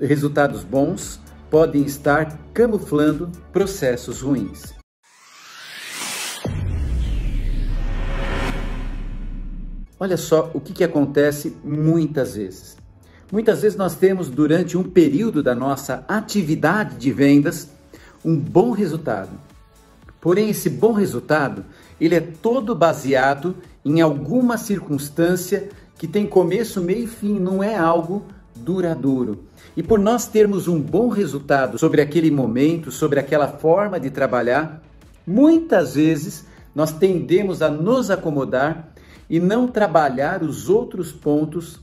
Resultados bons podem estar camuflando processos ruins. Olha só o que acontece muitas vezes. Muitas vezes nós temos, durante um período da nossa atividade de vendas, um bom resultado. Porém, esse bom resultado, ele é todo baseado em alguma circunstância que tem começo, meio e fim, não é algo duradouro. E por nós termos um bom resultado sobre aquele momento, sobre aquela forma de trabalhar, muitas vezes nós tendemos a nos acomodar e não trabalhar os outros pontos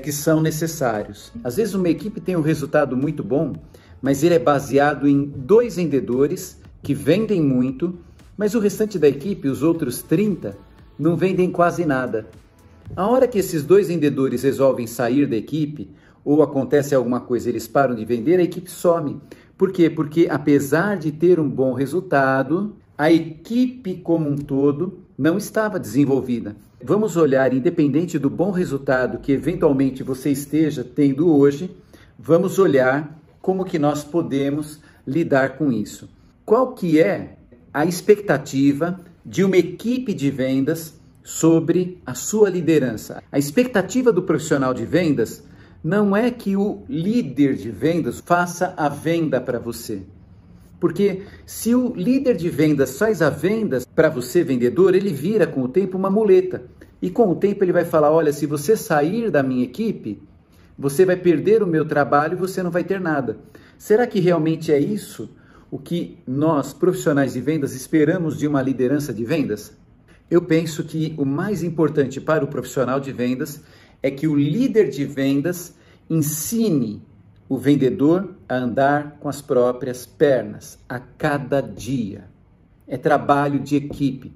que são necessários. Às vezes uma equipe tem um resultado muito bom, mas ele é baseado em 2 vendedores que vendem muito, mas o restante da equipe, os outros 30, não vendem quase nada. A hora que esses 2 vendedores resolvem sair da equipe, ou acontece alguma coisa, eles param de vender, a equipe some. Por quê? Porque apesar de ter um bom resultado, a equipe como um todo não estava desenvolvida. Vamos olhar, independente do bom resultado que eventualmente você esteja tendo hoje, vamos olhar como que nós podemos lidar com isso. Qual que é a expectativa de uma equipe de vendas sobre a sua liderança? A expectativa do profissional de vendas não é que o líder de vendas faça a venda para você. Porque se o líder de vendas faz a venda para você, vendedor, ele vira com o tempo uma muleta. E com o tempo ele vai falar, olha, se você sair da minha equipe, você vai perder o meu trabalho e você não vai ter nada. Será que realmente é isso o que nós, profissionais de vendas, esperamos de uma liderança de vendas? Eu penso que o mais importante para o profissional de vendas é que o líder de vendas ensine o vendedor a andar com as próprias pernas a cada dia. É trabalho de equipe.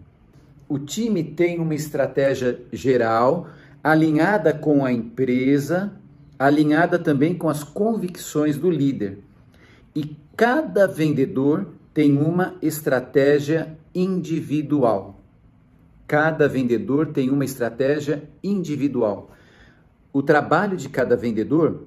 O time tem uma estratégia geral, alinhada com a empresa, alinhada também com as convicções do líder. E cada vendedor tem uma estratégia individual. Cada vendedor tem uma estratégia individual. O trabalho de cada vendedor,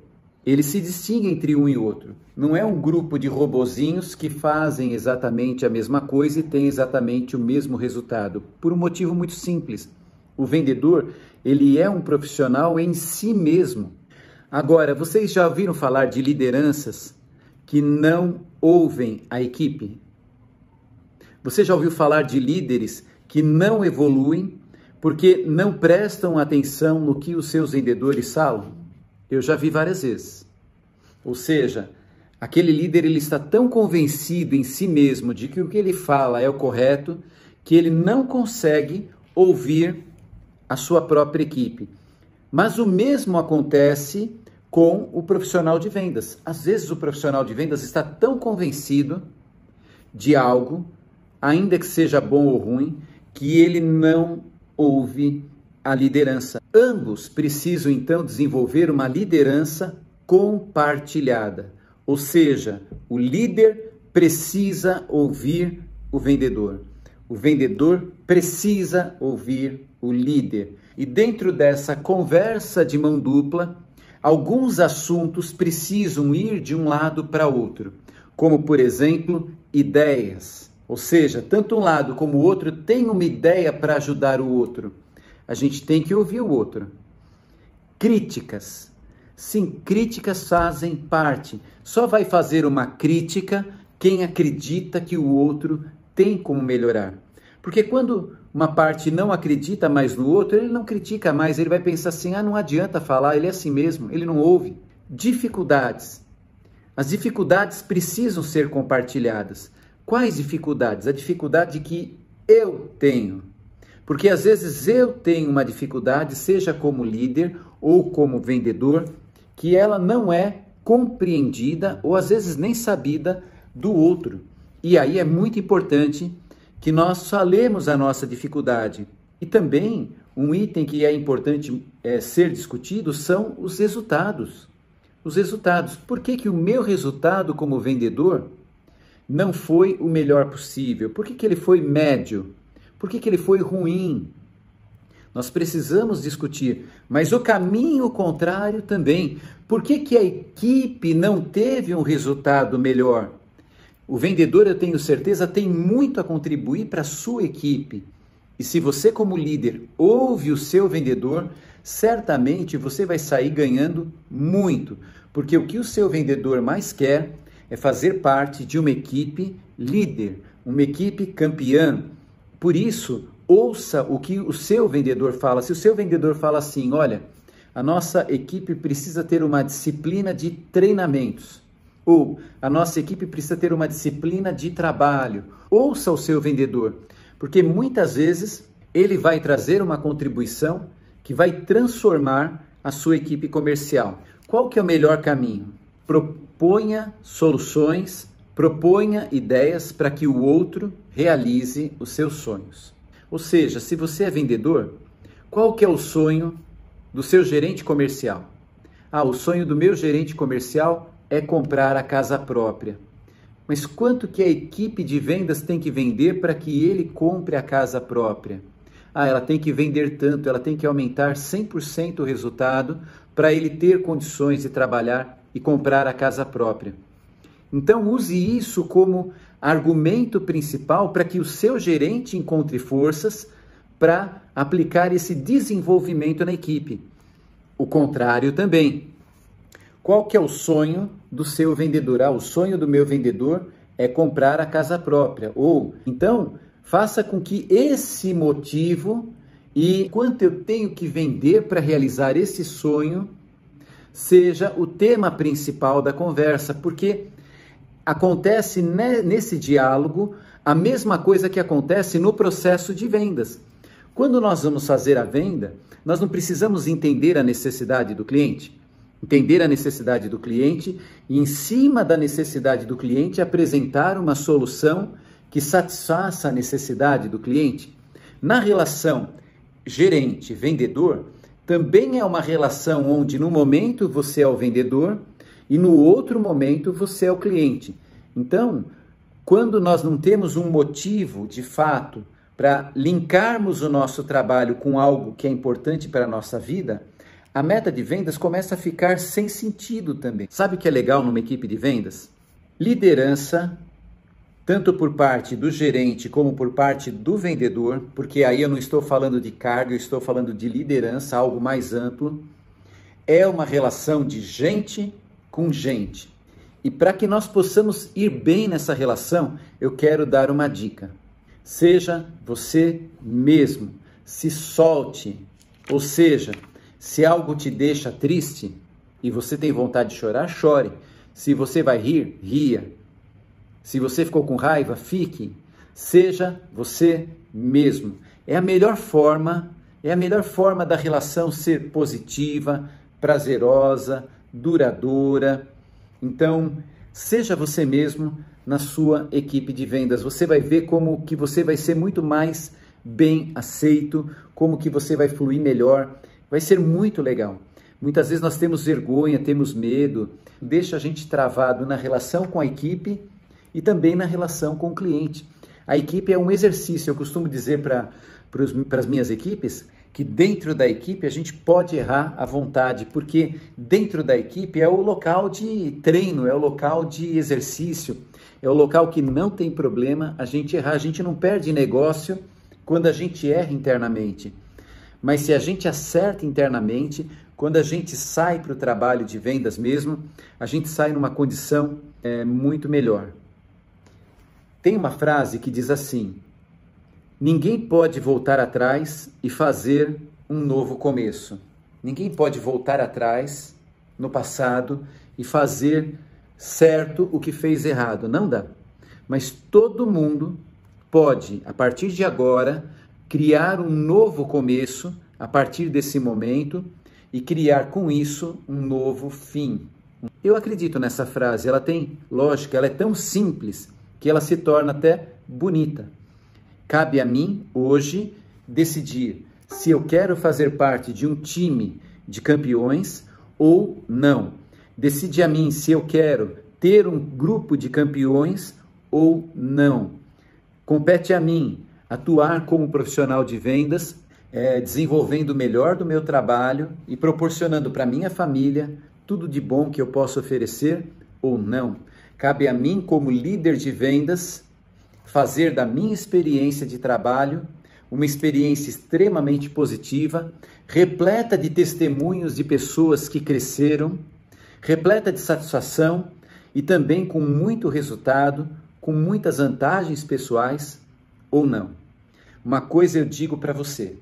ele se distingue entre um e outro. Não é um grupo de robozinhos que fazem exatamente a mesma coisa e têm exatamente o mesmo resultado. Por um motivo muito simples. O vendedor, ele é um profissional em si mesmo. Agora, vocês já ouviram falar de lideranças que não ouvem a equipe? Você já ouviu falar de líderes que não evoluem porque não prestam atenção no que os seus vendedores falam? Eu já vi várias vezes. Ou seja, aquele líder ele está tão convencido em si mesmo de que o que ele fala é o correto, que ele não consegue ouvir a sua própria equipe. Mas o mesmo acontece com o profissional de vendas. Às vezes o profissional de vendas está tão convencido de algo, ainda que seja bom ou ruim, que ele não ouve a liderança. Ambos precisam então desenvolver uma liderança compartilhada. Ou seja, o líder precisa ouvir o vendedor precisa ouvir o líder. E dentro dessa conversa de mão dupla, alguns assuntos precisam ir de um lado para outro, como por exemplo, ideias. Ou seja, tanto um lado como o outro tem uma ideia para ajudar o outro. A gente tem que ouvir o outro. Críticas. Sim, críticas fazem parte. Só vai fazer uma crítica quem acredita que o outro tem como melhorar. Porque quando uma parte não acredita mais no outro, ele não critica mais, ele vai pensar assim, não adianta falar, ele é assim mesmo, ele não ouve. Dificuldades. As dificuldades precisam ser compartilhadas. Quais dificuldades? A dificuldade que eu tenho. Porque às vezes eu tenho uma dificuldade, seja como líder ou como vendedor, que ela não é compreendida ou às vezes nem sabida do outro. E aí é muito importante que nós falemos a nossa dificuldade. E também um item que é importante ser discutido são os resultados. Os resultados. Por que o meu resultado como vendedor não foi o melhor possível? Por que ele foi médio? Por que ele foi ruim? Nós precisamos discutir, mas o caminho contrário também. Por que que a equipe não teve um resultado melhor? O vendedor, eu tenho certeza, tem muito a contribuir para a sua equipe. E se você, como líder, ouve o seu vendedor, certamente você vai sair ganhando muito. Porque o que o seu vendedor mais quer é fazer parte de uma equipe líder, uma equipe campeã. Por isso, ouça o que o seu vendedor fala. Se o seu vendedor fala assim, olha, a nossa equipe precisa ter uma disciplina de treinamentos, ou a nossa equipe precisa ter uma disciplina de trabalho, ouça o seu vendedor, porque muitas vezes ele vai trazer uma contribuição que vai transformar a sua equipe comercial. Qual que é o melhor caminho? Proponha soluções, proponha ideias para que o outro realize os seus sonhos. Ou seja, se você é vendedor, qual que é o sonho do seu gerente comercial? O sonho do meu gerente comercial é comprar a casa própria. Mas quanto que a equipe de vendas tem que vender para que ele compre a casa própria? Ela tem que vender tanto, ela tem que aumentar 100% o resultado para ele ter condições de trabalhar e comprar a casa própria. Então use isso como argumento principal para que o seu gerente encontre forças para aplicar esse desenvolvimento na equipe. O contrário também. Qual que é o sonho do seu vendedor? O sonho do meu vendedor é comprar a casa própria. Ou, então, faça com que esse motivo e quanto eu tenho que vender para realizar esse sonho seja o tema principal da conversa, porque acontece nesse diálogo a mesma coisa que acontece no processo de vendas. Quando nós vamos fazer a venda, nós não precisamos entender a necessidade do cliente. Entender a necessidade do cliente e, em cima da necessidade do cliente, apresentar uma solução que satisfaça a necessidade do cliente. Na relação gerente-vendedor, também é uma relação onde, no momento, você é o vendedor e, no outro momento, você é o cliente. Então, quando nós não temos um motivo, de fato, para linkarmos o nosso trabalho com algo que é importante para a nossa vida, a meta de vendas começa a ficar sem sentido também. Sabe o que é legal numa equipe de vendas? Liderança, tanto por parte do gerente como por parte do vendedor, porque aí eu não estou falando de cargo, eu estou falando de liderança, algo mais amplo. É uma relação de gente com gente. E para que nós possamos ir bem nessa relação, eu quero dar uma dica. Seja você mesmo, se solte, ou seja, se algo te deixa triste e você tem vontade de chorar, chore. Se você vai rir, ria. Se você ficou com raiva, fique. Seja você mesmo. É a melhor forma da relação ser positiva, prazerosa, duradoura. Então, seja você mesmo na sua equipe de vendas. Você vai ver como que você vai ser muito mais bem aceito, como que você vai fluir melhor. Vai ser muito legal. Muitas vezes nós temos vergonha, temos medo, deixa a gente travado na relação com a equipe e também na relação com o cliente. A equipe é um exercício. Eu costumo dizer para as minhas equipes que dentro da equipe a gente pode errar à vontade, porque dentro da equipe é o local de treino, é o local de exercício, é o local que não tem problema a gente errar. A gente não perde negócio quando a gente erra internamente. Mas se a gente acerta internamente, quando a gente sai para o trabalho de vendas mesmo, a gente sai numa condição muito melhor. Tem uma frase que diz assim: ninguém pode voltar atrás e fazer um novo começo. Ninguém pode voltar atrás no passado e fazer certo o que fez errado. Não dá. Mas todo mundo pode, a partir de agora, criar um novo começo a partir desse momento e criar com isso um novo fim. Eu acredito nessa frase, ela tem lógica, ela é tão simples que ela se torna até bonita. Cabe a mim, hoje, decidir se eu quero fazer parte de um time de campeões ou não. Decide a mim se eu quero ter um grupo de campeões ou não. Compete a mim atuar como profissional de vendas desenvolvendo o melhor do meu trabalho e proporcionando para minha família tudo de bom que eu posso oferecer ou não. Cabe a mim, como líder de vendas, fazer da minha experiência de trabalho uma experiência extremamente positiva, repleta de testemunhos de pessoas que cresceram, repleta de satisfação e também com muito resultado, com muitas vantagens pessoais ou não. Uma coisa eu digo para você: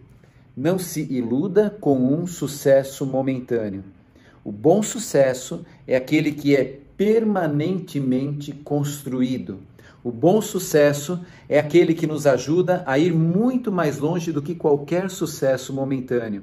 não se iluda com um sucesso momentâneo. O bom sucesso é aquele que é permanentemente construído. O bom sucesso é aquele que nos ajuda a ir muito mais longe do que qualquer sucesso momentâneo.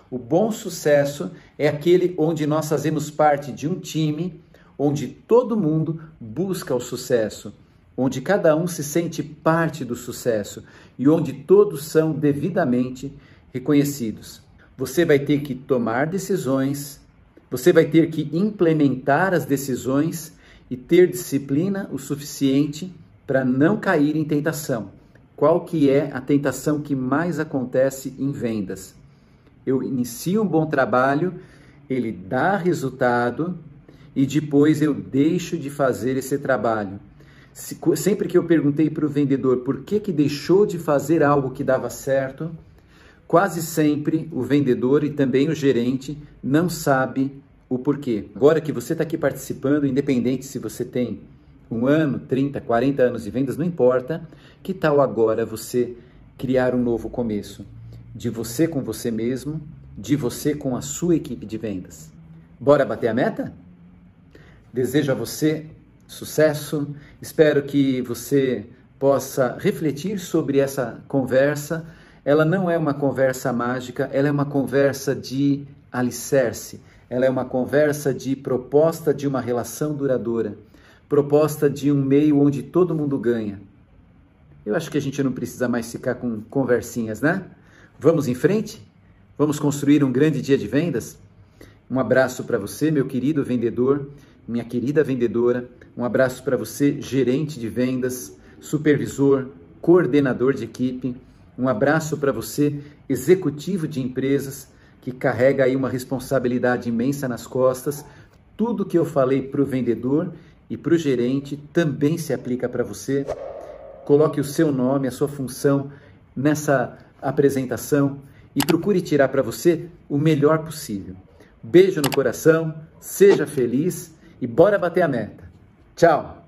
O bom sucesso é aquele onde nós fazemos parte de um time, onde todo mundo busca o sucesso, onde cada um se sente parte do sucesso e onde todos são devidamente reconhecidos. Você vai ter que tomar decisões, você vai ter que implementar as decisões e ter disciplina o suficiente para não cair em tentação. Qual que é a tentação que mais acontece em vendas? Eu inicio um bom trabalho, ele dá resultado e depois eu deixo de fazer esse trabalho. Sempre que eu perguntei para o vendedor por que deixou de fazer algo que dava certo, quase sempre o vendedor e também o gerente não sabe o porquê. Agora que você está aqui participando, independente se você tem 1 ano, 30, 40 anos de vendas, não importa, que tal agora você criar um novo começo? De você com você mesmo, de você com a sua equipe de vendas. Bora bater a meta? Desejo a você sucesso, espero que você possa refletir sobre essa conversa. Ela não é uma conversa mágica, ela é uma conversa de alicerce, ela é uma conversa de proposta de uma relação duradoura, proposta de um meio onde todo mundo ganha. Eu acho que a gente não precisa mais ficar com conversinhas, né? Vamos em frente? Vamos construir um grande dia de vendas? Um abraço para você, meu querido vendedor, minha querida vendedora. Um abraço para você, gerente de vendas, supervisor, coordenador de equipe. Um abraço para você, executivo de empresas, que carrega aí uma responsabilidade imensa nas costas. Tudo que eu falei para o vendedor e para o gerente também se aplica para você. Coloque o seu nome, a sua função nessa apresentação e procure tirar para você o melhor possível. Beijo no coração, seja feliz e bora bater a meta. Tchau!